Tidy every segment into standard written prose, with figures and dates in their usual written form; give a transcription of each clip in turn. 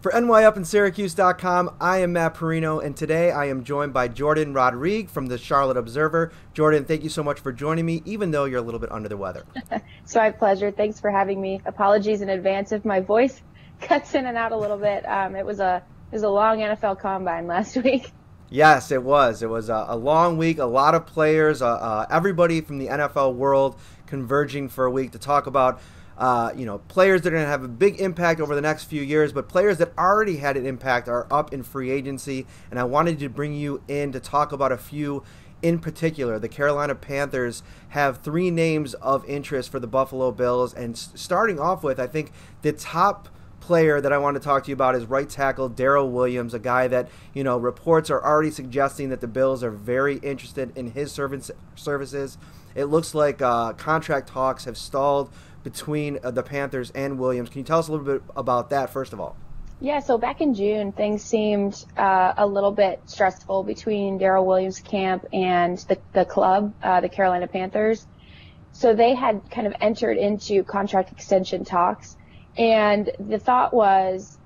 For NYup and Syracuse.com, I am Matt Parrino, and today I am joined by Jourdan Rodrigue from the Charlotte Observer. Jourdan, thank you so much for joining me, even though you're a little bit under the weather. It's my pleasure. Thanks for having me. Apologies in advance if my voice cuts in and out a little bit. It was a long NFL combine last week. Yes, it was. It was a long week, a lot of players, everybody from the NFL world converging for a week to talk about players that are going to have a big impact over the next few years, but players that already had an impact are up in free agency. And I wanted to bring you in to talk about a few in particular. The Carolina Panthers have three names of interest for the Buffalo Bills. And starting off with, I think the top player that I want to talk to you about is right tackle Daryl Williams, a guy that, reports are already suggesting that the Bills are very interested in his services. It looks like contract talks have stalled between the Panthers and Williams. Can you tell us a little bit about that, first of all? Yeah, so back in June, things seemed a little bit stressful between Daryl Williams' camp and the club, the Carolina Panthers. So they had kind of entered into contract extension talks, and the thought was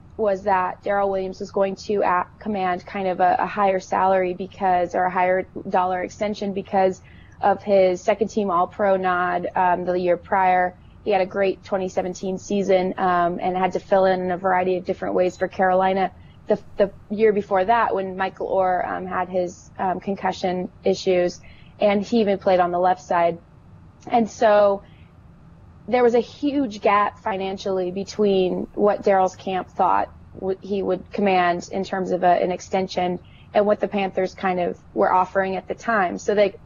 that Daryl Williams was going to command kind of a higher salary or a higher dollar extension because of his second-team All-Pro nod the year prior. He had a great 2017 season and had to fill in a variety of different ways for Carolina. The year before that, when Michael Orr had his concussion issues, and he even played on the left side. And so there was a huge gap financially between what Daryl's camp thought he would command in terms of an extension and what the Panthers kind of were offering at the time. So they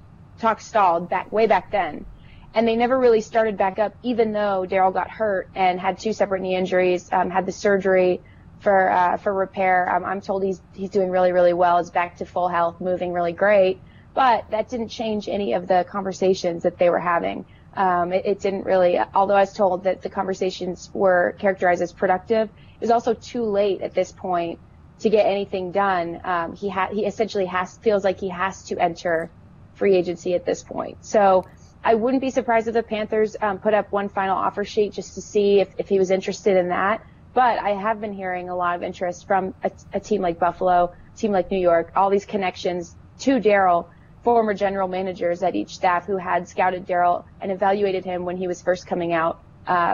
talked stalled way back then. And they never really started back up, even though Daryl got hurt and had two separate knee injuries, had the surgery for repair. I'm told he's doing really, really well. He's back to full health, moving really great. But that didn't change any of the conversations that they were having. It didn't really, although I was told that the conversations were characterized as productive, it was also too late at this point to get anything done. He essentially feels like he has to enter free agency at this point. So I wouldn't be surprised if the Panthers put up one final offer sheet just to see if he was interested in that. But I have been hearing a lot of interest from a team like Buffalo, a team like New York, all these connections to Daryl, former general managers at each staff who had scouted Daryl and evaluated him when he was first coming out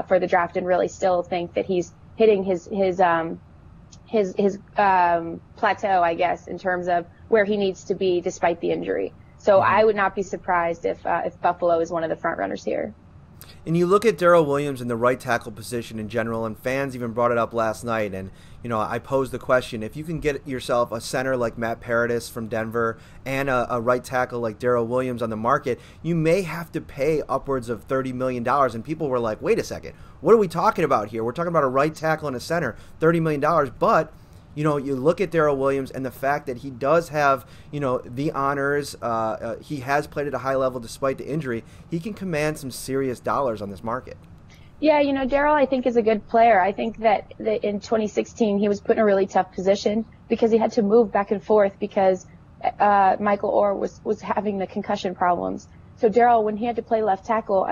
for the draft, and really still think that he's hitting his plateau, I guess, in terms of where he needs to be despite the injury. So I would not be surprised if Buffalo is one of the front runners here. And you look at Daryl Williams in the right tackle position in general, and fans even brought it up last night. And, I posed the question, if you can get yourself a center like Matt Paradis from Denver and a right tackle like Daryl Williams on the market, you may have to pay upwards of $30 million. And people were like, wait a second, what are we talking about here? We're talking about a right tackle and a center, $30 million. But you look at Daryl Williams and the fact that he does have, the honors. He has played at a high level despite the injury. He can command some serious dollars on this market. Yeah, Daryl, I think, is a good player. I think that in 2016 he was put in a really tough position because he had to move back and forth because Michael Orr was having the concussion problems. So Daryl, when he had to play left tackle,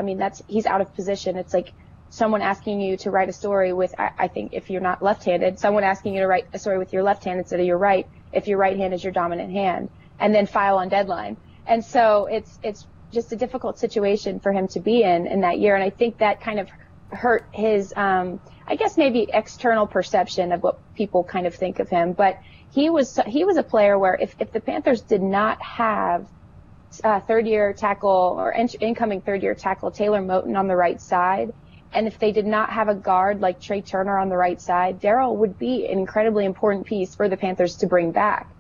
he's out of position. It's like someone asking you to write a story with, I think if you're not left-handed, someone asking you to write a story with your left hand instead of your right, if your right hand is your dominant hand, and then file on deadline. And so it's just a difficult situation for him to be in that year. And I think that kind of hurt his, I guess maybe external perception of what people kind of think of him. But he was a player where if the Panthers did not have third-year tackle or incoming third-year tackle Taylor Moton on the right side, and if they did not have a guard like Trey Turner on the right side, Daryl would be an incredibly important piece for the Panthers to bring back.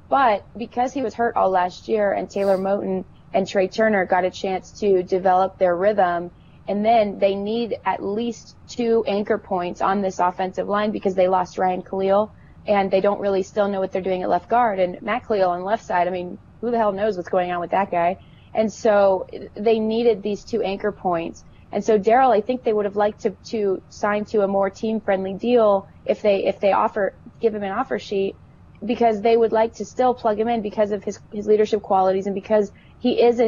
But because he was hurt all last year and Taylor Moton and Trey Turner got a chance to develop their rhythm, and then they need at least two anchor points on this offensive line because they lost Ryan Khalil, and they don't really still know what they're doing at left guard. And Matt Khalil on left side, who the hell knows what's going on with that guy? And so they needed these two anchor points. And so Daryl, I think they would have liked to sign to a more team-friendly deal if they give him an offer sheet, because they would like to still plug him in because of his leadership qualities and because he is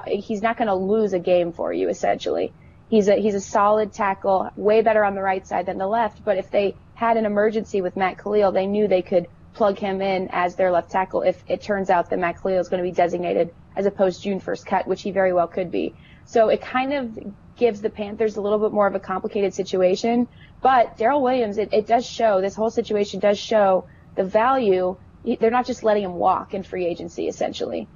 he's not going to lose a game for you, essentially. He's a solid tackle, way better on the right side than the left. But if they had an emergency with Matt Khalil, they knew they could plug him in as their left tackle if it turns out that Matt Khalil is going to be designated as a post-June 1st cut, which he very well could be. So it kind of gives the Panthers a little bit more of a complicated situation. But Daryl Williams, it does show, this whole situation does show the value. They're not just letting him walk in free agency, essentially.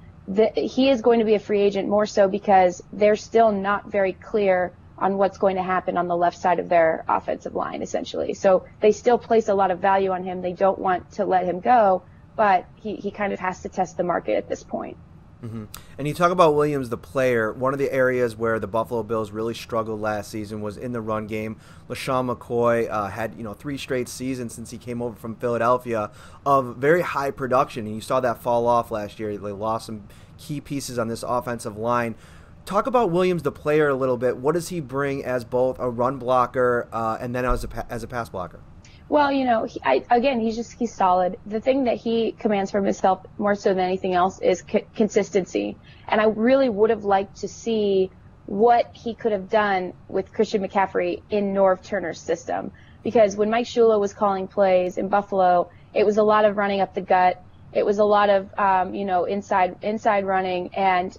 He is going to be a free agent more so because they're still not very clear on what's going to happen on the left side of their offensive line, essentially. So they still place a lot of value on him. They don't want to let him go, but he kind of has to test the market at this point. Mm-hmm. And you talk about Williams, the player. One of the areas where the Buffalo Bills really struggled last season was in the run game. Lesean McCoy had 3 straight seasons since he came over from Philadelphia of very high production, and you saw that fall off last year. They lost some key pieces on this offensive line. Talk about Williams, the player, a little bit. What does he bring as both a run blocker and then as a pass blocker? Well, he's solid. The thing that he commands from himself more so than anything else is consistency. And I really would have liked to see what he could have done with Christian McCaffrey in Norv Turner's system. Because when Mike Shula was calling plays in Buffalo, it was a lot of running up the gut. It was a lot of, inside running, and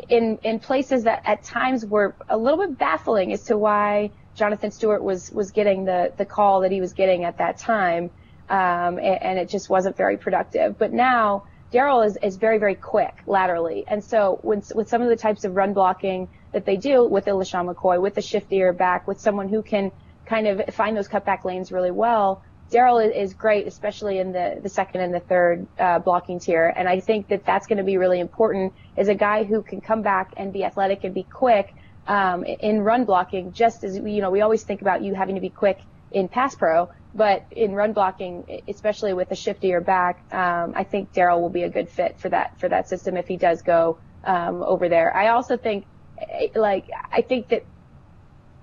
in places that at times were a little bit baffling as to why Jonathan Stewart was getting the call that he was getting at that time, and it just wasn't very productive. But now Daryl is very, very quick laterally, and so with some of the types of run blocking that they do with the Lesean McCoy, with the shiftier back, with someone who can kind of find those cutback lanes really well, Daryl is great, especially in the second and the third blocking tier. And I think that that's going to be really important, is a guy who can come back and be athletic and be quick in run blocking, just as, we always think about you having to be quick in pass pro, but in run blocking, especially with a shiftier back, I think Daryl will be a good fit for that system if he does go over there. I also think, I think that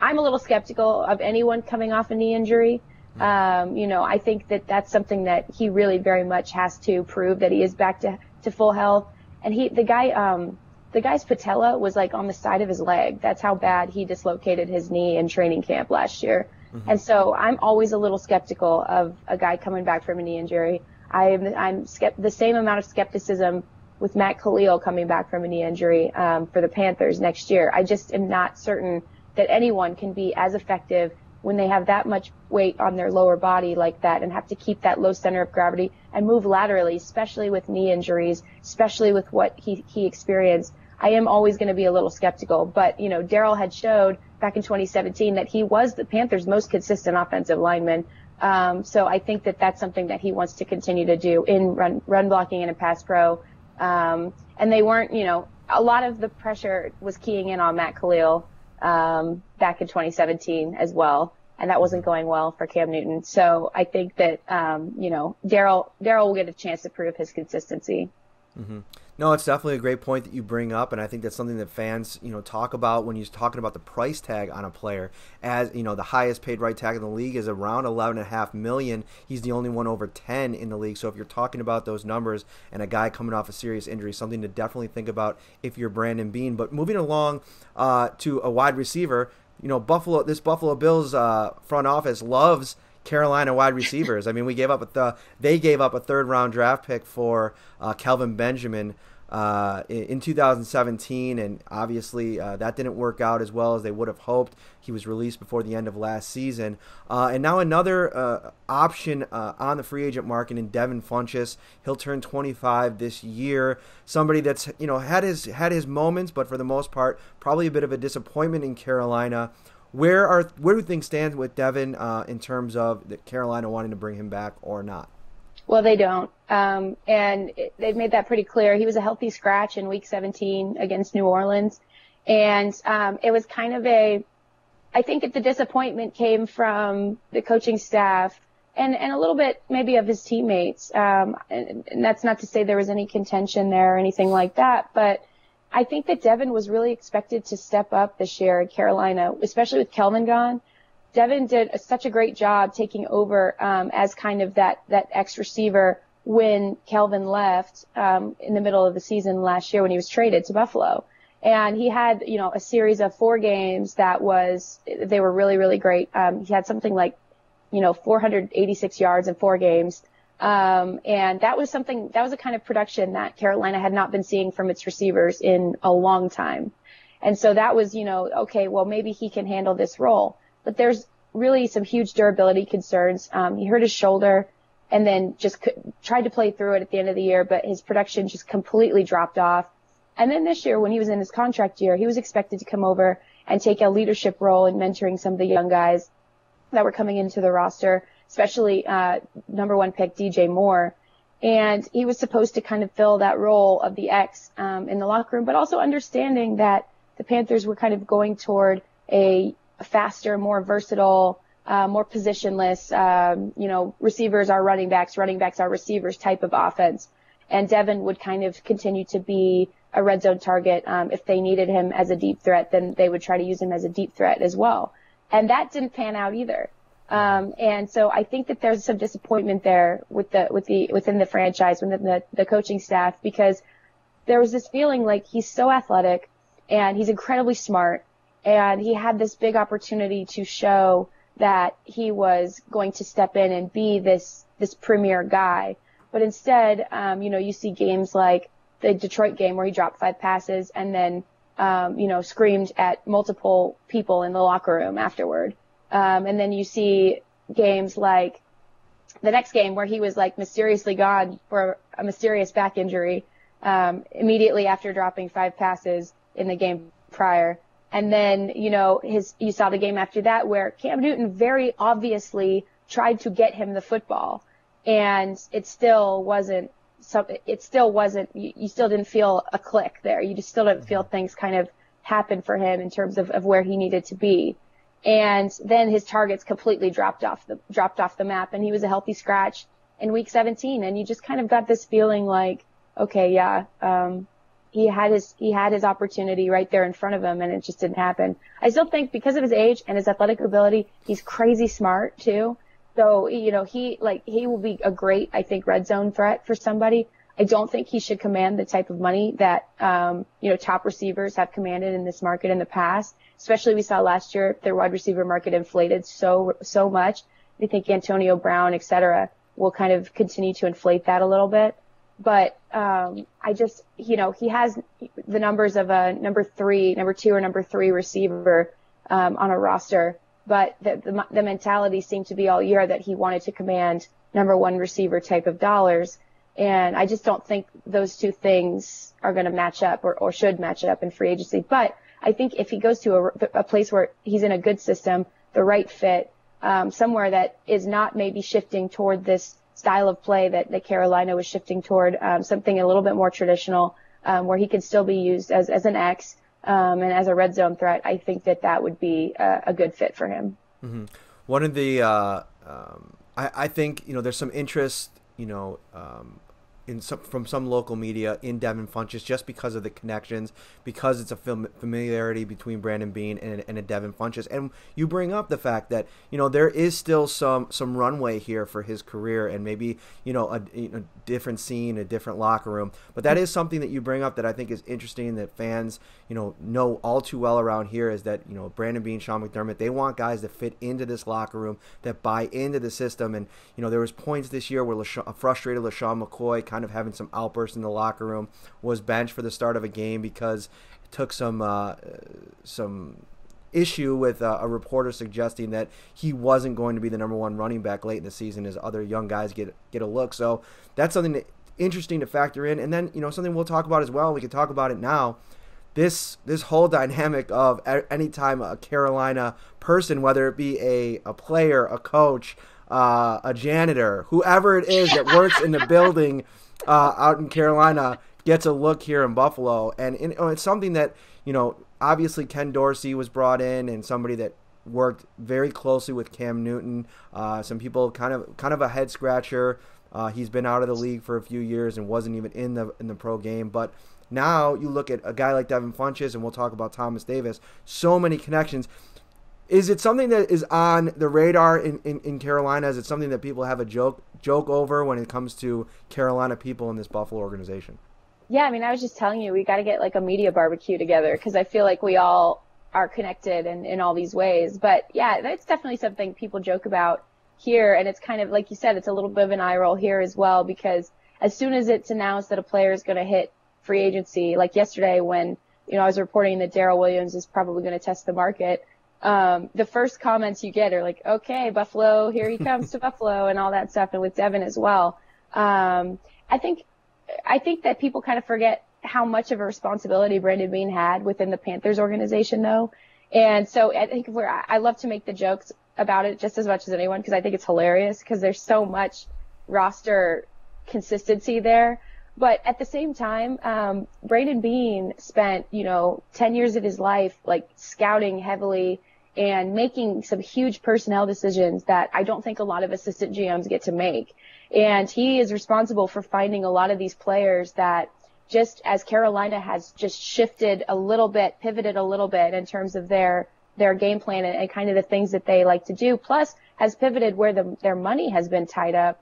I'm a little skeptical of anyone coming off a knee injury. I think that that's something that he really very much has to prove, that he is back to full health. And the guy's patella was on the side of his leg. That's how bad he dislocated his knee in training camp last year. Mm-hmm. And so I'm always a little skeptical of a guy coming back from a knee injury. I'm the same amount of skepticism with Matt Khalil coming back from a knee injury for the Panthers next year. I just am not certain that anyone can be as effective when they have that much weight on their lower body like that and have to keep that low center of gravity and move laterally, especially with knee injuries, especially with what he experienced. I am always going to be a little skeptical, but, Daryl had showed back in 2017 that he was the Panthers' most consistent offensive lineman. So I think that that's something that he wants to continue to do in run blocking and in pass pro. And they weren't, a lot of the pressure was keying in on Matt Khalil back in 2017 as well, and that wasn't going well for Cam Newton. So I think that Daryl will get a chance to prove his consistency. Mm-hmm. No, it's definitely a great point that you bring up, and I think that's something that fans talk about when you're talking about the price tag on a player. As the highest paid right tackle in the league is around $11.5 million. He's the only one over 10 in the league. So if you're talking about those numbers and a guy coming off a serious injury, something to definitely think about if you're Brandon Beane. But moving along to a wide receiver, this Buffalo Bills front office loves Carolina wide receivers. I mean, they gave up a third-round draft pick for Kelvin Benjamin in 2017, and obviously that didn't work out as well as they would have hoped. He was released before the end of last season, and now another option on the free agent market in Devin Funchess. He'll turn 25 this year. Somebody that's had his moments, but for the most part, probably a bit of a disappointment in Carolina. Where do things stand with Devin in terms of the Carolina wanting to bring him back or not? Well, they don't. And they've made that pretty clear. He was a healthy scratch in Week 17 against New Orleans. And it was kind of I think that the disappointment came from the coaching staff and a little bit maybe of his teammates. And that's not to say there was any contention there or anything like that, but I think that Devin was really expected to step up this year in Carolina, especially with Kelvin gone. Devin did such a great job taking over as kind of that X receiver when Kelvin left in the middle of the season last year when he was traded to Buffalo. And he had, a series of 4 games they were really, really great. He had something like 486 yards in 4 games. And that was a kind of production that Carolina had not been seeing from its receivers in a long time. And so that was, okay, well, maybe he can handle this role. But there's really some huge durability concerns. He hurt his shoulder and then just tried to play through it at the end of the year, but his production just completely dropped off. And then this year, when he was in his contract year, he was expected to come over and take a leadership role in mentoring some of the young guys that were coming into the roster, especially number 1 pick DJ Moore. And he was supposed to kind of fill that role of the X in the locker room, but also understanding that the Panthers were kind of going toward a faster, more versatile, more positionless, receivers are running backs are receivers type of offense. And Devin would kind of continue to be a red zone target. If they needed him as a deep threat, then they would try to use him as a deep threat as well. And that didn't pan out either. And so I think that there's some disappointment there within the franchise, within the coaching staff, because there was this feeling like he's so athletic and he's incredibly smart, and he had this big opportunity to show that he was going to step in and be this premier guy. But instead, you see games like the Detroit game where he dropped 5 passes and then, screamed at multiple people in the locker room afterward. And then you see games like the next game where he was like mysteriously gone for a mysterious back injury, immediately after dropping 5 passes in the game prior. And then, you saw the game after that where Cam Newton very obviously tried to get him the football, and it still wasn't, you still didn't feel a click there. You just still didn't feel things kind of happen for him in terms of where he needed to be. And then his targets completely dropped off the map, and he was a healthy scratch in week 17. And you just kind of got this feeling like, okay, yeah, he had his opportunity right there in front of him, and it just didn't happen. I still think because of his age and his athletic ability, he's crazy smart too. So, he will be a great, I think, red zone threat for somebody. I don't think he should command the type of money that, top receivers have commanded in this market in the past. Especially we saw last year, their wide receiver market inflated so much. I think Antonio Brown, et cetera, will kind of continue to inflate that a little bit. But, he has the numbers of a number 2 or number 3 receiver, on a roster. But the mentality seemed to be all year that he wanted to command number 1 receiver type of dollars. And I just don't think those two things are going to match up or should match up in free agency. But I think if he goes to a place where he's in a good system, the right fit, somewhere that is not maybe shifting toward this style of play that Carolina was shifting toward, something a little bit more traditional, where he can still be used as an X, and as a red zone threat, I think that would be a good fit for him. Mm-hmm. One of the, I think, there's some interest, from some local media in Devin Funchess just because of the connections, because it's a familiarity between Brandon Beane and a Devin Funchess. And you bring up the fact that, there is still some runway here for his career, and maybe, a different scene, a different locker room. But that is something that you bring up that I think is interesting, that fans, know all too well around here, is that, Brandon Beane, Sean McDermott, they want guys that fit into this locker room, that buy into the system. And, there was points this year where a frustrated Lesean McCoy, kind of having some outbursts in the locker room, was benched for the start of a game because it took some issue with a reporter suggesting that he wasn't going to be the number 1 running back late in the season as other young guys get a look. So that's something interesting to factor in. And then, something we'll talk about as well, we can talk about it now, this whole dynamic of anytime a Carolina person, whether it be a player, a coach, a janitor, whoever it is that works in the building out in Carolina, gets a look here in Buffalo. And it's something that, obviously Ken Dorsey was brought in, and somebody that worked very closely with Cam Newton. Some people kind of a head scratcher. He's been out of the league for a few years and wasn't even in the pro game. But now you look at a guy like Devin Funchess, and we'll talk about Thomas Davis. So many connections. Is it something that is on the radar in Carolina? Is it something that people have a joke over when it comes to Carolina people in this Buffalo organization? Yeah, I was just telling you, we got to get like a media barbecue together, because I feel like we all are connected in all these ways. But yeah, that's definitely something people joke about here, and it's kind of, like you said, it's a little bit of an eye roll here as well, because as soon as it's announced that a player is going to hit free agency, like yesterday when, I was reporting that Daryl Williams is probably going to test the market, the first comments you get are like, okay, Buffalo, here he comes to Buffalo, and all that stuff, and with Devin as well. I think that people kind of forget how much of a responsibility Brandon Beane had within the Panthers organization, though. And so I think I love to make the jokes about it just as much as anyone, because I think it's hilarious, because there's so much roster consistency there. But at the same time, Brandon Beane spent, 10 years of his life, like, scouting heavily and making some huge personnel decisions that I don't think a lot of assistant GMs get to make. And he is responsible for finding a lot of these players that, just as Carolina has just shifted a little bit, pivoted a little bit in terms of their game plan and kind of the things that they like to do, plus has pivoted where their money has been tied up.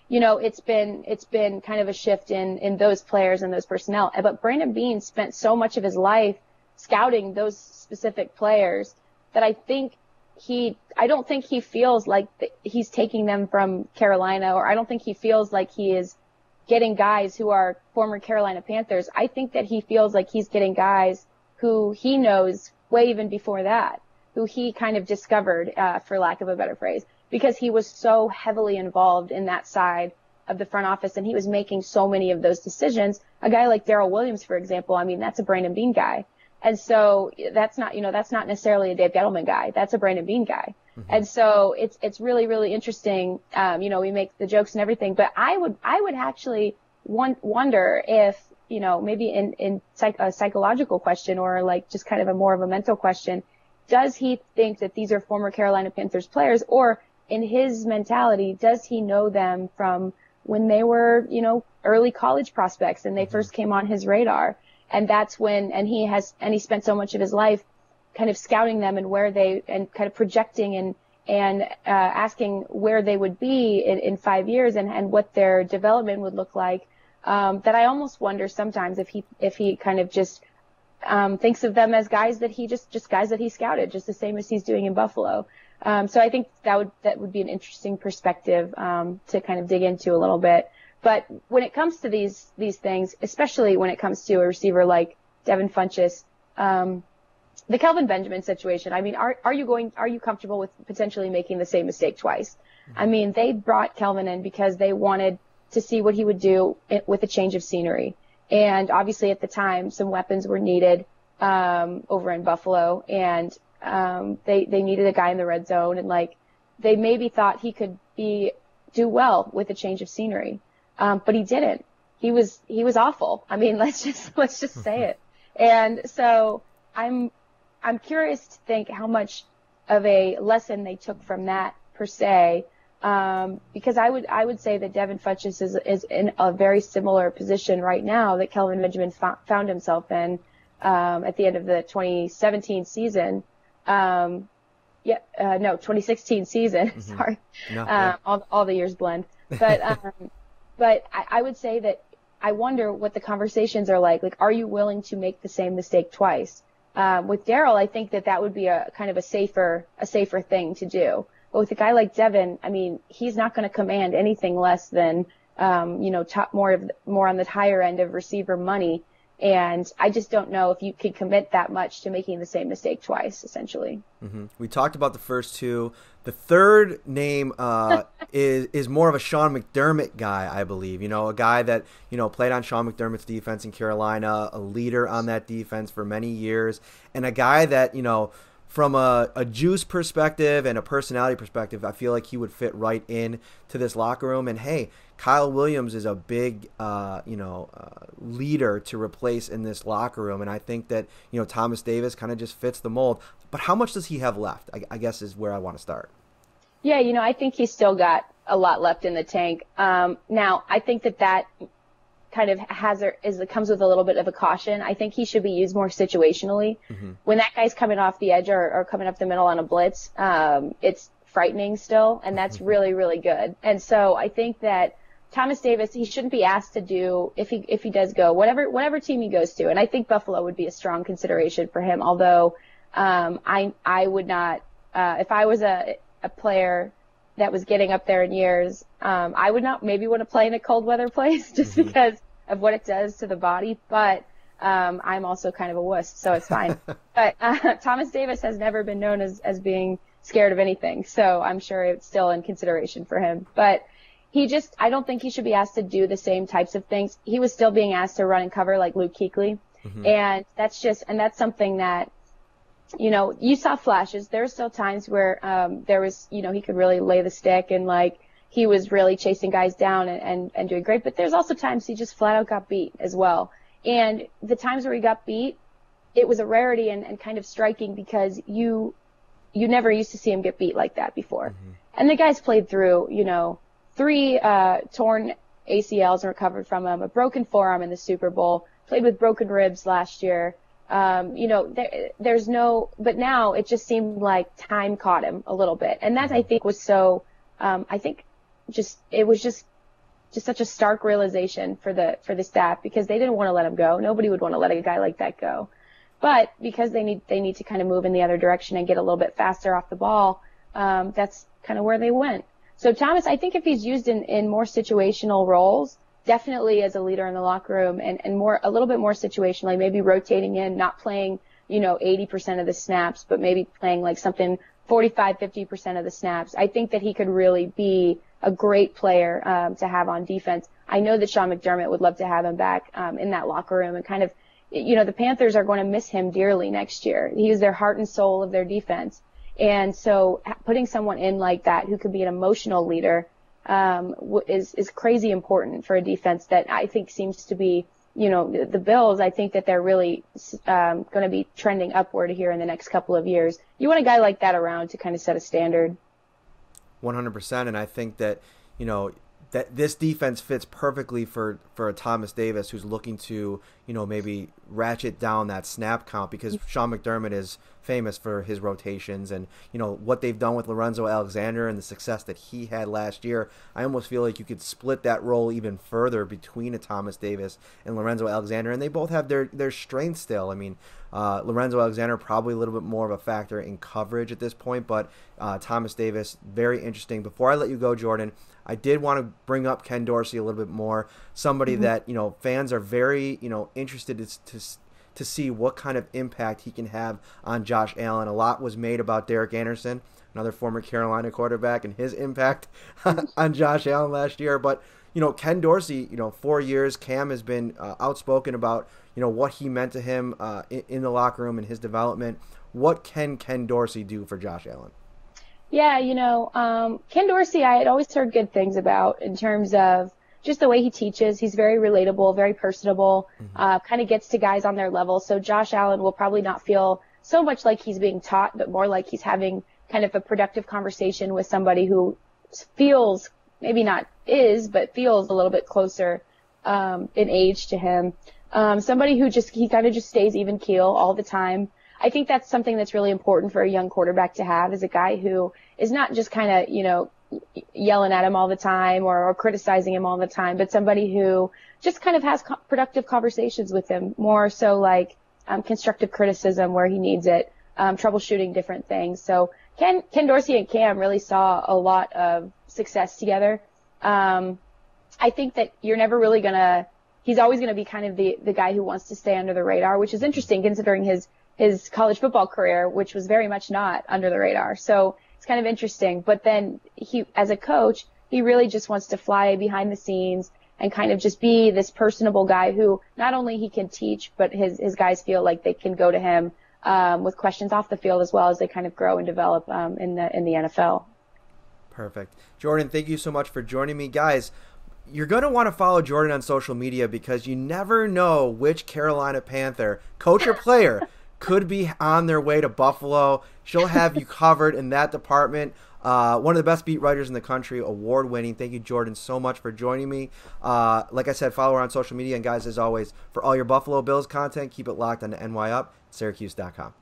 It's been kind of a shift in those players and those personnel. But Brandon Beane spent so much of his life scouting those specific players that I don't think he feels like he's taking them from Carolina, or I don't think he feels like he is getting guys who are former Carolina Panthers. I think that he feels like he's getting guys who he knows way even before that, who he kind of discovered, for lack of a better phrase, because he was so heavily involved in that side of the front office, and he was making so many of those decisions. A guy like Daryl Williams, for example, I mean, that's a Brandon Beane guy. And so that's not necessarily a Dave Gettleman guy. That's a Brandon Beane guy. Mm-hmm. And so it's really, really interesting. We make the jokes and everything, but I would actually wonder if, maybe in a psychological question, or like just kind of a more of a mental question, does he think that these are former Carolina Panthers players, or in his mentality, does he know them from when they were, early college prospects and they first came on his radar? And that's when, and he spent so much of his life kind of scouting them and and kind of projecting and asking where they would be in 5 years and what their development would look like. That I almost wonder sometimes if he kind of just thinks of them as guys that he just guys that he scouted, just the same as he's doing in Buffalo. So I think that would be an interesting perspective to kind of dig into a little bit. But when it comes to these things, especially when it comes to a receiver like Devin Funchess, the Kelvin Benjamin situation, I mean, are you comfortable with potentially making the same mistake twice? Mm-hmm. I mean, they brought Kelvin in because they wanted to see what he would do with a change of scenery. And obviously at the time, some weapons were needed over in Buffalo, and they needed a guy in the red zone, and like they maybe thought he could do well with a change of scenery. But he didn't. He was awful. I mean, let's just say it. And so I'm curious to think how much of a lesson they took from that per se. Because I would say that Devin Funchess is in a very similar position right now that Kelvin Benjamin found himself in, at the end of the 2017 season. 2016 season. Mm-hmm. Sorry. No, yeah. All the years blend. But I would say that I wonder what the conversations are like. Like, are you willing to make the same mistake twice? With Daryl, I think that would be a kind of a safer thing to do. But with a guy like Devin, I mean, he's not going to command anything less than, more on the higher end of receiver money. And I just don't know if you could commit that much to making the same mistake twice, essentially. Mm-hmm. We talked about the first two. The third name is more of a Sean McDermott guy, I believe. A guy that, played on Sean McDermott's defense in Carolina, a leader on that defense for many years, and a guy that, from a juice perspective and a personality perspective, I feel like he would fit right in to this locker room. And hey, Kyle Williams is a big, leader to replace in this locker room. And I think that, Thomas Davis kind of just fits the mold. But how much does he have left? I guess is where I want to start. Yeah, I think he's still got a lot left in the tank. Now, I think that kind of comes with a little bit of a caution. I think he should be used more situationally. Mm-hmm. When that guy's coming off the edge or coming up the middle on a blitz, it's frightening still, and that's really, really good. And so I think that Thomas Davis, he shouldn't be asked to do, if he does go, whatever team he goes to. And I think Buffalo would be a strong consideration for him, although I would not, if I was a a player that was getting up there in years. I would not maybe want to play in a cold weather place just because of what it does to the body, but I'm also kind of a wuss, so it's fine. But Thomas Davis has never been known as being scared of anything, so I'm sure it's still in consideration for him. But I don't think he should be asked to do the same types of things. He was still being asked to run and cover like Luke Kuechly. And that's something that, you saw flashes. There were still times where there was, he could really lay the stick and like he was really chasing guys down and doing great. But there's also times he just flat out got beat as well. And the times where he got beat, it was a rarity and kind of striking because you never used to see him get beat like that before. And the guy's played through, 3 torn ACLs and recovered from them, a broken forearm in the Super Bowl, played with broken ribs last year. But now it just seemed like time caught him a little bit. And that I think was so, it was just such a stark realization for the staff because they didn't want to let him go. Nobody would want to let a guy like that go. But because they need to kind of move in the other direction and get a little bit faster off the ball, that's kind of where they went. So Thomas, I think if he's used in more situational roles, definitely as a leader in the locker room and a little bit more situationally, maybe rotating in, not playing, 80% of the snaps, but maybe playing like something 45, 50% of the snaps. I think that he could really be a great player to have on defense. I know that Sean McDermott would love to have him back in that locker room and kind of, the Panthers are going to miss him dearly next year. He is their heart and soul of their defense. And so putting someone in like that who could be an emotional leader is crazy important for a defense that I think seems to be, the Bills, I think that they're really going to be trending upward here in the next couple of years. You want a guy like that around to kind of set a standard. 100%, and I think that, that this defense fits perfectly for a Thomas Davis who's looking to, maybe ratchet down that snap count because Sean McDermott is famous for his rotations and, what they've done with Lorenzo Alexander and the success that he had last year. I almost feel like you could split that role even further between a Thomas Davis and Lorenzo Alexander, and they both have their strengths still. I mean, Lorenzo Alexander probably a little bit more of a factor in coverage at this point, but Thomas Davis, very interesting. Before I let you go, Jourdan, I did want to bring up Ken Dorsey a little bit more, somebody that, fans are very, interested to see what kind of impact he can have on Josh Allen. A lot was made about Derek Anderson, another former Carolina quarterback, and his impact on Josh Allen last year. But, Ken Dorsey, 4 years, Cam has been outspoken about, what he meant to him in the locker room and his development. What can Ken Dorsey do for Josh Allen? Yeah, Ken Dorsey, I had always heard good things about in terms of just the way he teaches. He's very relatable, very personable, kind of gets to guys on their level. So Josh Allen will probably not feel so much like he's being taught, but more like he's having kind of a productive conversation with somebody who feels, maybe not is, but feels a little bit closer in age to him. Somebody who he kind of just stays even keel all the time. I think that's something that's really important for a young quarterback to have, is a guy who is not just kind of, yelling at him all the time or criticizing him all the time, but somebody who just kind of has productive conversations with him, more so like constructive criticism where he needs it, troubleshooting different things. So Ken Dorsey and Cam really saw a lot of success together. I think that you're never really he's always going to be kind of the guy who wants to stay under the radar, which is interesting considering his college football career, which was very much not under the radar. So it's kind of interesting. But then he, as a coach, he really just wants to fly behind the scenes and kind of just be this personable guy who not only he can teach, but his guys feel like they can go to him with questions off the field as well as they kind of grow and develop in the NFL. Perfect. Jourdan, thank you so much for joining me. Guys, you're going to want to follow Jourdan on social media because you never know which Carolina Panther, coach or player, could be on their way to Buffalo. She'll have you covered in that department. One of the best beat writers in the country, award-winning. Thank you, Jourdan, so much for joining me. Like I said, follow her on social media. And guys, as always, for all your Buffalo Bills content, keep it locked on the NYup, Syracuse.com.